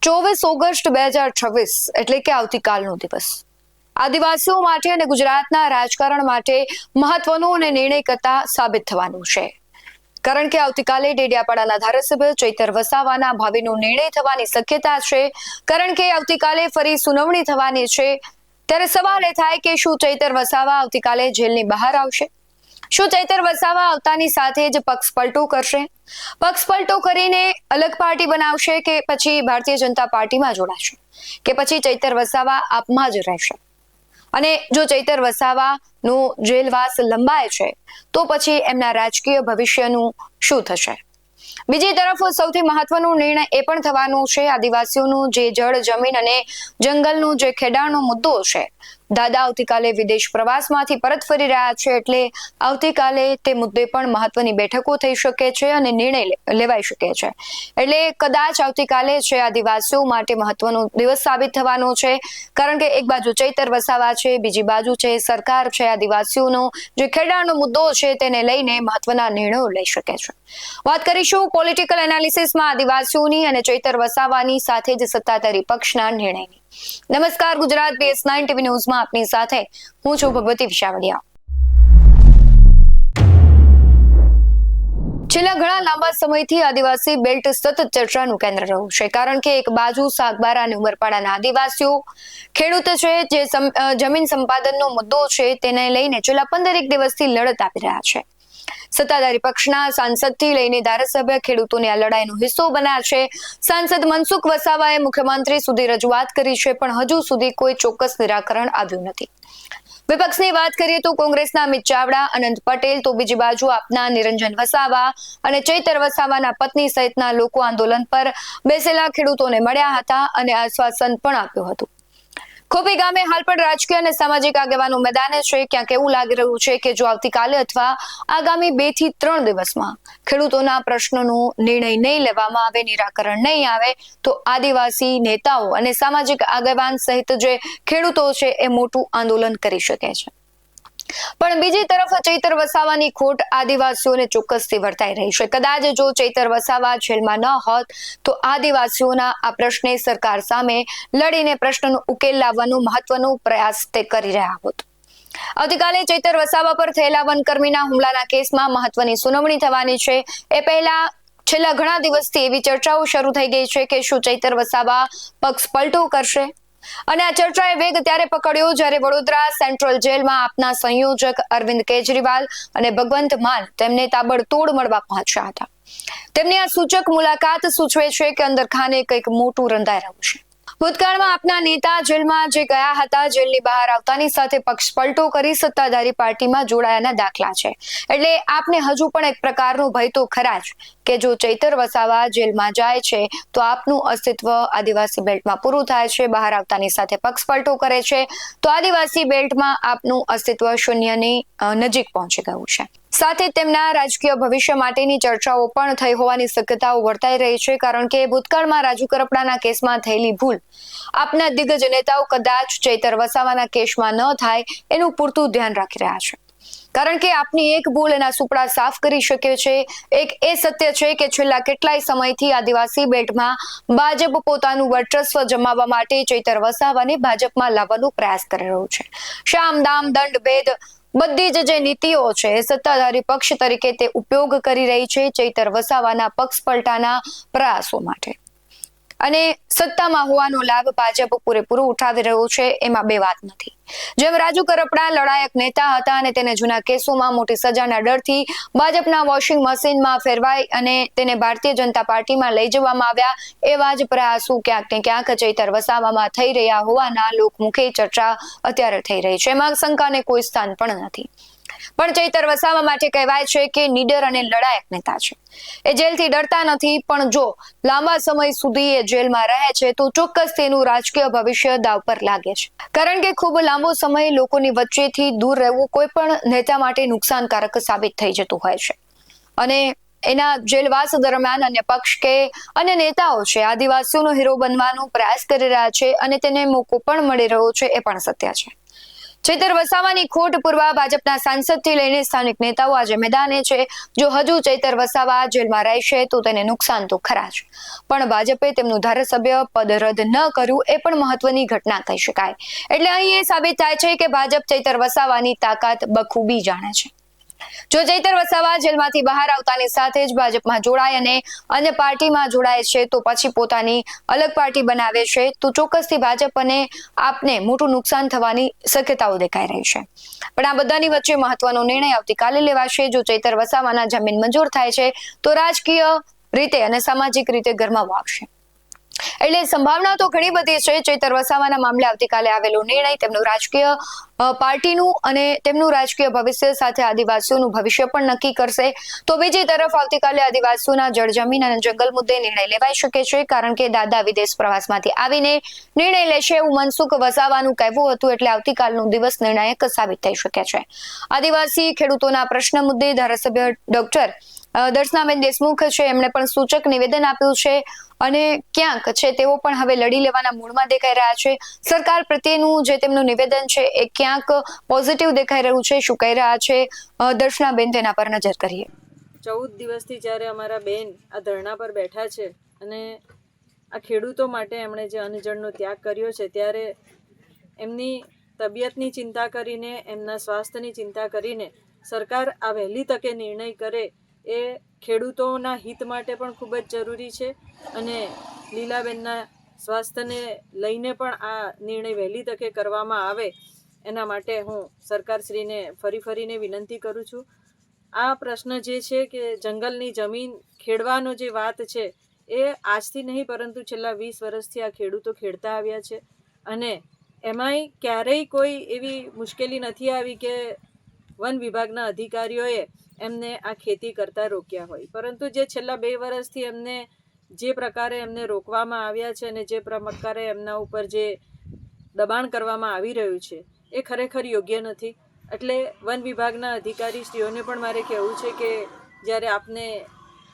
24 August 2026 એટલે કે આવતીકાલનો દિવસ આદિવાસીઓ માટે અને ગુજરાતના રાજકારણ માટે મહત્વનો અને નિર્ણયકર્તા સાબિત થવાનું છે. કારણ કે આવતીકાલે ડેડિયાપાડાના ધારાસભ્ય ચૈતર વસાવાના ભાવિનો નિર્ણય થવાની શક્યતા છે. કારણ કે આવતીકાલે ફરી સુનાવણી થવાની છે. ત્યારે સવાલ એ થાય કે શું ચૈતર વસાવા આવતીકાલે જેલની બહાર આવશે? શું ચૈતર વસાવા આવતાની સાથે જ પક્ષ પલટો કરશે? પક્ષ પલટો કરીને અલગ પાર્ટી બનાવશે કે પછી ભારતીય જનતા પાર્ટીમાં જોડાશે કે પછી ચૈતર વસાવા આપમાં જ રહેશે? અને જો ચૈતર વસાવાનું જેલવાસ લંબાય છે તો પછી એમના રાજકીય ભવિષ્યનું શું થશે? બીજી તરફ સૌથી મહત્વનો નિર્ણય એ પણ થવાનો છે આદિવાસીઓનું જે જળ જમીન અને જંગલનું જે ખેડાણનો મુદ્દો છે. દાદા આવતીકાલે વિદેશ પ્રવાસમાંથી પરત ફરી રહ્યા છે એટલે આવતીકાલે તે મુદ્દે પણ મહત્વની બેઠકો થઈ શકે છે અને નિર્ણય લેવાઈ શકે છે. એટલે કદાચ આવતીકાલે છે આદિવાસીઓ માટે મહત્વનો દિવસ સાબિત થવાનો છે. કારણ કે એક બાજુ ચૈતર વસાવા છે, બીજી બાજુ છે સરકાર છે. આદિવાસીઓનો જે ખેડાણનો મુદ્દો છે તેને લઈને મહત્વના નિર્ણયો લઈ શકે છે. વાત કરીશું પોલિટિકલ એનાલિસિસમાં આદિવાસીઓની અને ચૈતર વસાવાની સાથે જ સત્તાધારી પક્ષના નિર્ણયની. નમસ્કાર, ગુજરાત BS9 TV ન્યૂઝમાં આપની સાથે હું છું ભગવતી વિશાવડિયા. છેલ્લા ઘણા લાંબા સમયથી આદિવાસી બેલ્ટ સતત ચર્ચાનું કેન્દ્ર રહ્યું છે. કારણ કે એક બાજુ સાગબારા અને ઉમરપાડાના આદિવાસીઓ ખેડૂત છે જે જમીન સંપાદનનો મુદ્દો છે તેને લઈને છેલ્લા 15 દિવસથી લડત આપી રહ્યા છે. સત્તાધારી પક્ષના સાંસદથી લઈને ધારાસભ્ય ખેડૂતોને આ લડાઈનો હિસ્સો બન્યા છે. સાંસદ મનસુખ વસાવાએ મુખ્યમંત્રી સુધી રજૂઆત કરી છે પણ હજુ સુધી કોઈ ચોક્કસ નિરાકરણ આવ્યું નથી. વિપક્ષની વાત કરીએ તો કોંગ્રેસના અમિત ચાવડા, અનંત પટેલ, તો બીજી બાજુ આપના નિરંજન વસાવા અને ચૈતર વસાવાના પત્ની સહિતના લોકો આંદોલન પર બેસેલા ખેડૂતોને મળ્યા હતા અને આશ્વાસન પણ આપ્યું હતું. ખોપી ગામે હાલ પણ રાજકીય અને સામાજિક આગેવાનો મેદાને છે. ક્યાંક એવું લાગી રહ્યું છે કે જો આવતીકાલે અથવા આગામી 2 થી 3 દિવસમાં ખેડૂતોના પ્રશ્નોનો નિર્ણય નહીં લેવામાં આવે, નિરાકરણ નહીં આવે તો આદિવાસી નેતાઓ અને સામાજિક આગેવાન સહિત જે ખેડૂતો છે એ મોટું આંદોલન કરી શકે છે. પણ બીજી તરફ ચૈતર વસાવાની ખોટ આદિવાસીઓને ચોક્કસથી વર્તાઈ રહી છે. કદાચ જો ચૈતર વસાવા જેલમાં ન હોત તો આદિવાસીઓના આ પ્રશ્ને સરકાર સામે લડીને પ્રશ્નનો ઉકેલ લાવવાનો મહત્વનો પ્રયાસ તે કરી રહ્યા હોત. આવતીકાલે ચૈતર વસાવા પર થયેલા વનકર્મીના હુમલાના કેસમાં મહત્વની સુનાવણી થવાની છે. એ પહેલા છેલ્લા ઘણા દિવસથી એવી ચર્ચાઓ શરૂ થઈ ગઈ છે કે શું ચૈતર વસાવા પક્ષ પલટો કરશે? અને આ ચર્ચાએ વેગ ત્યારે પકડ્યો જ્યારે વડોદરા સેન્ટ્રલ જેલમાં આપના સંયોજક અરવિંદ કેજરીવાલ અને ભગવંત માન તેમને તાબડતોડ મળવા પહોંચ્યા હતા. તેમની આ સૂચક મુલાકાત સૂચવે છે કે અંદર ખાને કંઈક મોટું રંધાઈ રહ્યું છે. ભૂતકાળમાં આપના નેતા જેલમાં જે ગયા હતા, જેલની બહાર આવતાની સાથે પક્ષ પલટો કરી સત્તાધારી પાર્ટીમાં જોડાયાના દાખલા છે. એટલે આપને હજુ પણ એક પ્રકારનો ભય તો ખરા જ કે જો ચૈતર વસાવા જેલમાં જાય છે તો આપનું અસ્તિત્વ આદિવાસી બેલ્ટમાં પૂરું થાય છે. બહાર આવતાની સાથે પક્ષ પલટો કરે છે તો આદિવાસી બેલ્ટમાં આપનું અસ્તિત્વ શૂન્યની નજીક પહોંચી ગયું છે. સાથે તેમના રાજકીય ભવિષ્ય માટેની ચર્ચાઓ પણ થઈ હોવાની શક્યતાઓ વર્તાઈ રહી છે. કારણ કે ભૂતકાળમાં રાજુ કરપડાના કેસમાં થયેલી ભૂલ આપના દિગ્ગજ નેતાઓ કદાચ ચૈતર વસાવાના કેસમાં ન થાય એનું પૂરતું ધ્યાન રાખી રહ્યા છે. કારણ કે આપની એક ભૂલ એના સુપડા સાફ કરી શકે છે. એક એ સત્ય છે કે છેલ્લા કેટલાય સમયથી આદિવાસી બેલ્ટમાં ભાજપ પોતાનું વર્ચસ્વ જમાવવા માટે ચૈતર વસાવાને ભાજપમાં લાવવાનો પ્રયાસ કરી રહ્યું છે. શામ દામ દંડ ભેદ બધી જ જે નીતિઓ છે સત્તાધારી પક્ષ તરીકે તે ઉપયોગ કરી રહી છે ચૈતર વસાવાના પક્ષ પલટાના પ્રયાસો માટે. અને સત્તામાં હોવાનો લાભ ભાજપ પૂરેપૂરો ઉઠાવી રહ્યો છે, એમાં બે વાત નથી. જેમ રાજુ કરપડા લડાયક નેતા હતા અને તેને જૂના કેસોમાં મોટી સજાના ડરથી ભાજપના વોશિંગ મશીનમાં ફેરવાઈ અને તેને ભારતીય જનતા પાર્ટીમાં લઈ જવામાં આવ્યા, એવા જ પ્રયાસો ક્યાંક ને ક્યાંક ચૈતર વસાવામાં થઈ રહ્યા હોવાના લોકમુખે ચર્ચા અત્યારે થઈ રહી છે. એમાં શંકાને કોઈ સ્થાન પણ નથી. પણ ચૈતર વસાવા માટે કહેવાય છે કે નીડર અને લડાયક નેતા છે. એ જેલથી ડરતા નથી, પણ જો લાંબા સમય સુધી એ જેલમાં રહે છે તો ચોક્કસ તેનું રાજકીય ભવિષ્ય દાવ પર લાગે છે. કારણ કે ખૂબ લાંબો સમય લોકોની વચ્ચેથી દૂર રહેવું કોઈ પણ નેતા માટે નુકસાનકારક સાબિત થઈ જતું હોય છે. અને એના જેલવાસ દરમિયાન અન્ય પક્ષ કે અન્ય નેતાઓ છે આદિવાસીઓનો હીરો બનવાનો પ્રયાસ કરી રહ્યા છે અને તેને મોકો પણ મળી રહ્યો છે, એ પણ સત્ય છે. ચૈતર વસાવાની ખોટ પૂરવા ભાજપના સાંસદથી લઈને સ્થાનિક નેતાઓ આજે મેદાને છે. જો હજુ ચૈતર વસાવા જેલમાં રહેશે તો તેને નુકસાન તો ખરા જ, પણ ભાજપે તેમનું ધારાસભ્ય પદ રદ ન કર્યું એ પણ મહત્વની ઘટના કહી શકાય. એટલે અહીં એ સાબિત થાય છે કે ભાજપ ચૈતર વસાવાની તાકાત બખૂબી જાણે છે. જો ચૈતર વસાવા જેલમાંથી બહાર આવતાની સાથે જ ભાજપમાં જોડાય અને અન્ય પાર્ટીમાં જોડાય છે તો પછી પોતાની અલગ પાર્ટી બનાવે છે તો ચોક્કસથી ભાજપ અને આપને મોટું નુકસાન થવાની શક્યતાઓ દેખાઈ રહી છે. પણ આ બધાની વચ્ચે મહત્વનો નિર્ણય આવતીકાલે લેવાશે. જો ચૈતર વસાવાના જામીન મંજૂર થાય છે તો રાજકીય રીતે અને સામાજિક રીતે ગરમાવો આવશે. એટલે સંભાવના તો ઘણી બધી છે. ચૈતર વસાવાના મામલે આવતીકાલે આવેલો નિર્ણય તેમનું રાજકીય પાર્ટીનું અને તેમનું રાજકીય ભવિષ્ય સાથે આદિવાસીઓનું ભવિષ્ય પણ નક્કી કરશે. તો બીજી તરફ આવતીકાલે આદિવાસીઓના જળજમીન અને જંગલ મુદ્દે નિર્ણય લેવાઈ શકે છે, કારણ કે દાદા વિદેશ પ્રવાસમાંથી આવીને નિર્ણય લેશે એવું મનસુખ વસાવાનું કહેવું હતું. એટલે આવતીકાલનો દિવસ નિર્ણાયક સાબિત થઈ શકે છે. આદિવાસી ખેડૂતોના પ્રશ્ન મુદ્દે ધારાસભ્ય ડોક્ટર દર્શનાબેન દેશમુખ છે, એમણે પણ સૂચક નિવેદન આપ્યું છે અને ક્યાંક છે તેઓ પણ હવે લડી લેવાના મૂડમાં દેખાઈ રહ્યા છે. સરકાર પ્રત્યેનું જે તેમનું નિવેદન છે એ ક્યાંક પોઝિટિવ દેખાઈ રહ્યું છે. શું કહી રહ્યા છે દર્શનાબેન, તેના પર નજર કરીએ. 14 દિવસથી જ્યારે અમારા બેન આ ધરણા પર બેઠા છે અને આ ખેડૂતો માટે એમણે જે અન્નજળનો ત્યાગ કર્યો છે, ત્યારે એમની તબિયતની ચિંતા કરીને, એમના સ્વાસ્થ્યની ચિંતા કરીને સરકાર આ વહેલી તકે નિર્ણય કરે એ ખેડૂતોના હિત માટે પણ ખૂબ જ જરૂરી છે. અને લીલાબેનના સ્વાસ્થ્યને લઈને પણ આ નિર્ણય વહેલી તકે કરવામાં આવે એના માટે હું સરકારશ્રીને ફરીને વિનંતી કરું છું. આ પ્રશ્ન જે છે કે જંગલની જમીન ખેડવાનો જે વાત છે એ આજથી નહીં પરંતુ છેલ્લા 20 વર્ષથી આ ખેડૂતો ખેડતા આવ્યા છે અને એમાંય ક્યારેય કોઈ એવી મુશ્કેલી નથી આવી કે વન વિભાગના અધિકારીઓએ એમને આ ખેતી કરતા રોક્યા હોય. પરંતુ જે છેલ્લા 2 વર્ષથી એમને જે પ્રકારે એમને રોકવામાં આવ્યા છે અને જે પ્રકારે એમના ઉપર જે દબાણ કરવામાં આવી રહ્યું છે એ ખરેખર યોગ્ય નથી. એટલે વન વિભાગના અધિકારીશ્રીઓને પણ મારે કહેવું છે કે જ્યારે આપને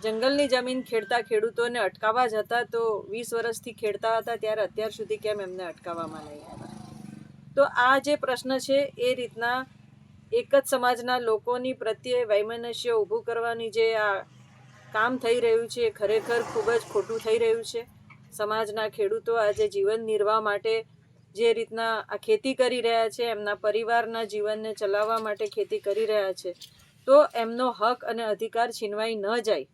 જંગલની જમીન ખેડતા ખેડૂતોને અટકાવવા જ હતા તો 20 વર્ષથી ખેડતા હતા ત્યારે અત્યાર સુધી કેમ એમને અટકાવવામાં નહીં આવ્યા? તો આ જે પ્રશ્ન છે એ રીતના એક જ સમાજના લોકોની પ્રત્યે વૈમનસ્ય ઊભું કરવાની જે આ કામ થઈ રહ્યું છે એ ખરેખર ખૂબ જ ખોટું થઈ રહ્યું છે. સમાજના ખેડૂતો આજે જીવન નિર્વાહ માટે જે રીતના આ ખેતી કરી રહ્યા છે, એમના પરિવારના જીવનને ચલાવવા માટે ખેતી કરી રહ્યા છે, તો એમનો હક અને અધિકાર છીનવાઈ ન જાય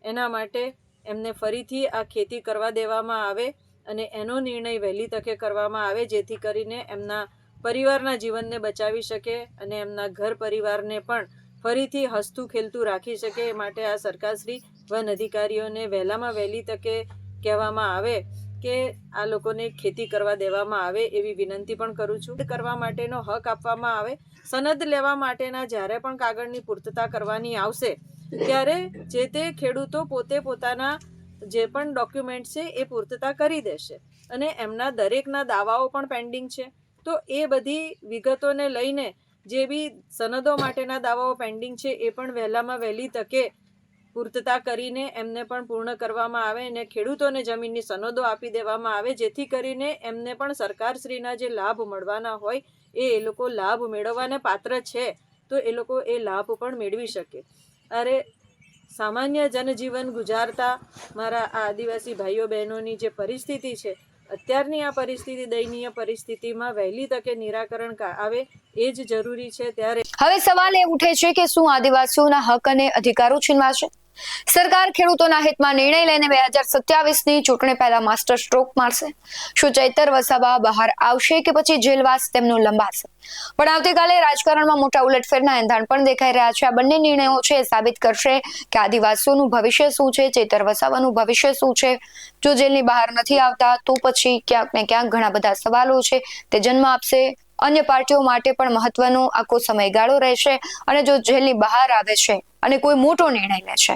એના માટે એમને ફરીથી આ ખેતી કરવા દેવામાં આવે અને એનો નિર્ણય વહેલી તકે કરવામાં આવે, જેથી કરીને એમના પરિવારના જીવનને બચાવી શકે અને એમના ઘર પરિવારને પણ ફરીથી હસતું ખેલતું રાખી શકે. એ માટે આ સરકારશ્રી વન અધિકારીઓને વહેલામાં વહેલી તકે કહેવામાં આવે કે આ લોકોને ખેતી કરવા દેવામાં આવે એવી વિનંતી પણ કરું છું. કરવા માટેનો હક આપવામાં આવે. સનદ લેવા માટેના જ્યારે પણ કાગળની પૂર્તતા કરવાની આવશે ત્યારે જે તે ખેડૂતો પોતે પોતાના જે પણ ડોક્યુમેન્ટ છે એ પૂર્તતા કરી દેશે અને એમના દરેકના દાવાઓ પણ પેન્ડિંગ છે. તો એ બધી વિગતોને લઈને જે બી સનદો માટેના દાવાઓ પેન્ડિંગ છે એ પણ વહેલામાં વહેલી તકે પૂર્તતા કરીને એમને પણ પૂર્ણ કરવામાં આવે અને ખેડૂતોને જમીનની સનદો આપી દેવામાં આવે, જેથી કરીને એમને પણ સરકારશ્રીના જે લાભ મળવાના હોય એ લોકો લાભ મેળવવાને પાત્ર છે તો એ લોકો એ લાભ પણ મેળવી શકે. અરે સામાન્ય જનજીવન ગુજારતા મારા આ આદિવાસી ભાઈઓ બહેનોની જે પરિસ્થિતિ છે, અત્યારની આ પરિસ્થિતિ, દયનીય પરિસ્થિતિમાં વહેલી તકે નિરાકરણ આવે એ જ જરૂરી છે. ત્યારે હવે સવાલ એ ઉઠે છે કે શું આદિવાસીઓના હક અને અધિકારો છીનવાશે? સરકાર ખેડૂતોના હિતમાં નિર્ણય લઈને 2027ની ચૂંટણી પહેલા માસ્ટર સ્ટ્રોક મારશે? શું ચૈતર વસાવા બહાર આવશે કે પછી જેલવાસ તેમનું લંબાશે? પણ આવતીકાલે રાજકારણમાં મોટા ઉલટફેરના એંધાણ પણ દેખાઈ રહ્યા છે. આ બંને નિર્ણયો છે એ સાબિત કરશે કે આદિવાસીઓનું ભવિષ્ય શું છે, ચૈતર વસાવાનું ભવિષ્ય શું છે. જો જેલની બહાર નથી આવતા તો પછી ક્યાંક ને ક્યાંક ઘણા બધા સવાલો છે તે જન્મ આપશે. અન્ય પાર્ટીઓ માટે પણ મહત્વનો આખો સમયગાળો રહેશે અને જો જેલની બહાર આવે છે અને કોઈ મોટો નિર્ણય લે છે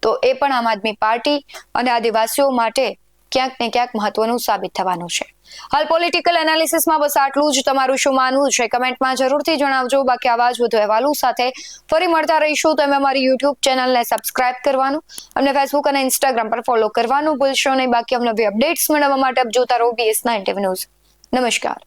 તો એ પણ આમ આદમી પાર્ટી અને આદિવાસીઓ માટે ક્યાંક ને ક્યાંક મહત્વનું સાબિત થવાનું છે. હાલ પોલિટિકલ એનાલિસિસમાં બસ આટલું જ. તમારું શું માનવું છે કમેન્ટમાં જરૂરથી જણાવજો. બાકી આવા જ વધુ અહેવાલો સાથે ફરી મળતા રહીશું. તમે અમારી યુટ્યુબ ચેનલને સબસ્ક્રાઇબ કરવાનું, અમને ફેસબુક અને ઇન્સ્ટાગ્રામ પર ફોલો કરવાનું ભૂલશો નહીં. બાકી અમને અપડેટ્સ મેળવવા માટે આપ જોતા રહો BS9 ન્યૂઝ. નમસ્કાર.